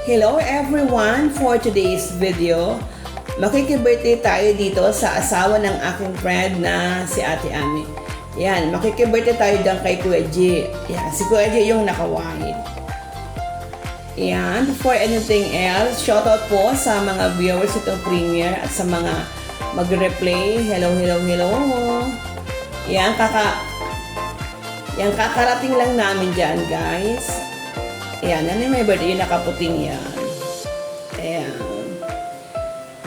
Hello everyone! For today's video, makikibirthday tayo dito sa asawa ng aking friend na si Ate Ami. Yan, makikibirthday tayo dyan kay Kuya G. Yan, si Kuya G yung naka-white. Yan, before anything else, shoutout po sa mga viewers itong premiere at sa mga mag-replay. Hello. Yan, kakarating lang namin dyan, guys. Ayan, ano yung may birthday? Yung nakaputing yan. Ayan.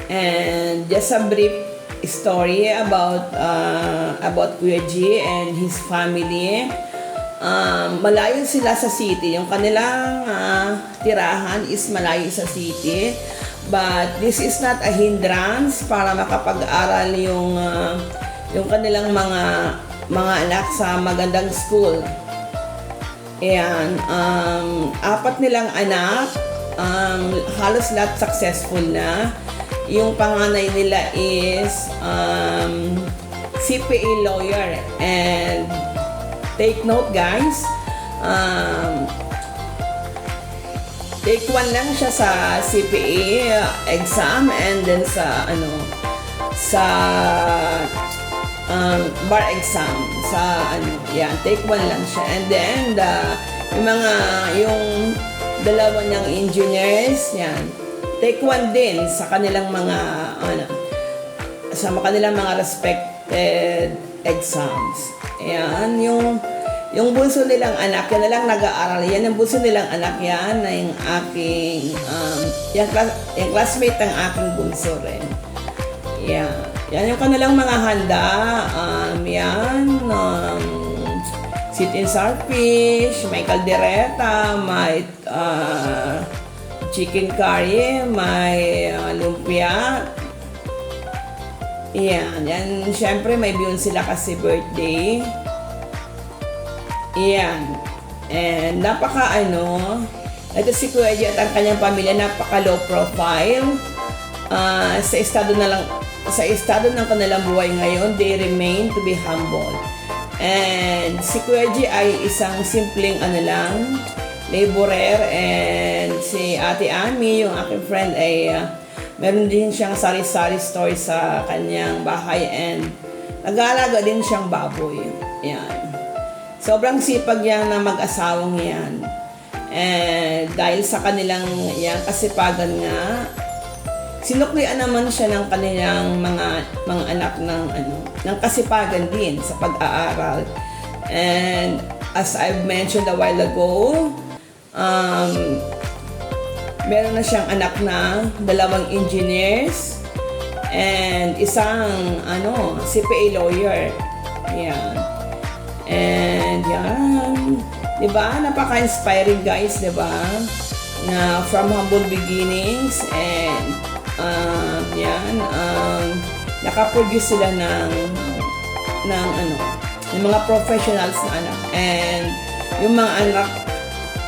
And just a brief story about Kuya G and his family. Malayo sila sa city. Yung kanilang tirahan is malayo sa city. But this is not a hindrance para makapag-aral yung kanilang mga anak sa magandang school. Ayan, apat nilang anak, halos lahat successful na. Yung panganay nila is CPA lawyer. And take note guys, take 1 lang siya sa CPA exam and then sa bar exam yan, take 1 lang siya. And then yung dalawa niyang engineers, yan, take 1 din sa kanilang mga respected exams. Ayan, yung bunso nilang anak, yan na lang nag-aaral. Yan yung bunso nilang anak, yan na yung aking yung classmate ng aking bunso rin. Yan. Yan yung kanilang mga handa. Sweet and sour fish, may kaldereta, may chicken curry, may lumpia. Yan. Siyempre, may biyun sila kasi birthday. Yan. And ito si Kuya G at ang kanyang pamilya, napaka low profile. Sa estado ng kanilang buhay ngayon, they remain to be humble. And si Kuya G ay isang simpleng laborer, and si Ate Ami, yung aking friend, ay meron din siyang sari-sari store sa kanyang bahay and nag-aalaga din siyang baboy. Yan. Sobrang sipag yan na mag-asawang yan. And dahil sa kanilang kasipagan nga, sinuklian naman siya ng kanilang mga anak ng kasipagan din sa pag-aaral. And as I've mentioned a while ago, meron na siyang anak na 2 engineers and isang CPA lawyer. Yan. And yan. Diba? Napaka-inspiring guys, diba? Na from humble beginnings and nakaproduce sila ng mga professionals na anak, and yung mga anak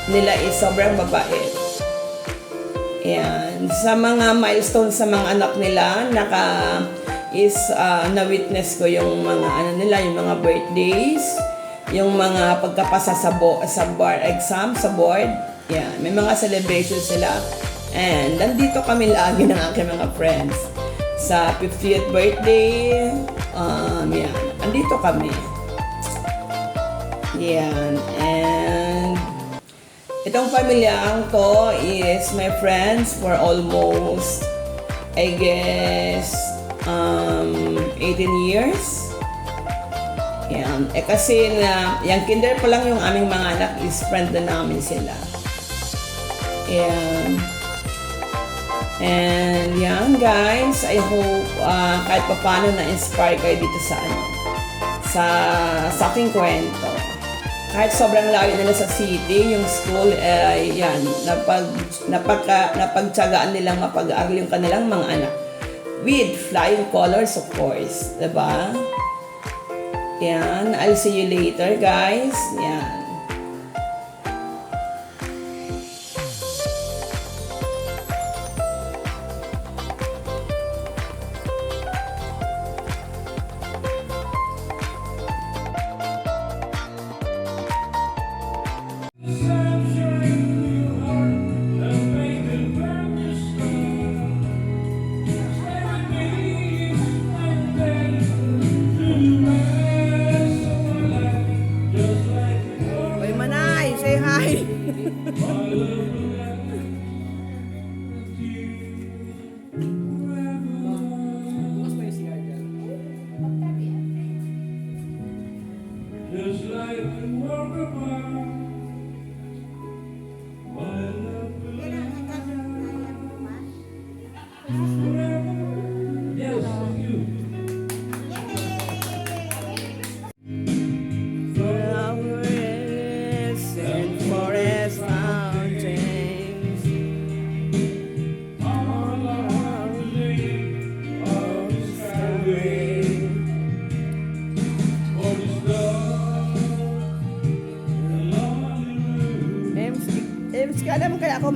nila is sobrang babait. Yan. Sa mga milestones sa mga anak nila, na-witness ko yung mga yung mga birthdays, yung mga pagkapasa sa bar exam, sa board. Yan. May mga celebrations sila. And nandito kami lagi ng aking mga friends. Sa 50th birthday, yan. Nandito kami. Yan. And itong pamilyang to is my friends for almost, I guess, 18 years. Yan. Kasi yung kinder pa lang yung aming mga anak is friend na namin sila. Yan. And yan guys, I hope kahit pa paano na-inspire kayo dito sa aking kwento. Kahit sobrang layo nila sa city, yung school, napagtsagaan nilang mapag-aaral yung kanilang mga anak. With flying colors, of course. Diba? Yan, I'll see you later guys. Yan. Sunshine in your heart, the faith in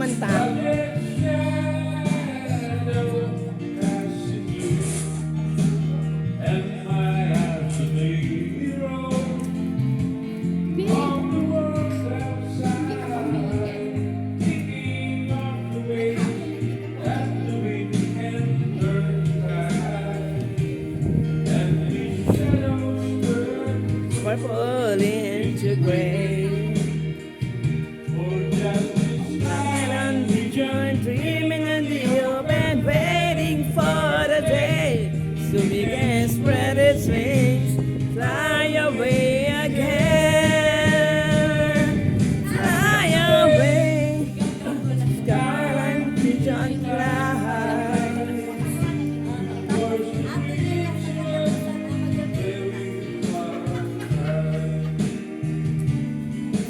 kumanta. Purple into gray. Lying on the joint, dreaming in the open, waiting for the day so we can spread its wings, fly away again, fly away. Skyline pigeon fly.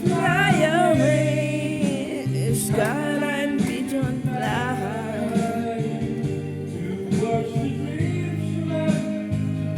Fly away, skyline pigeon fly. To watch the dreams you left,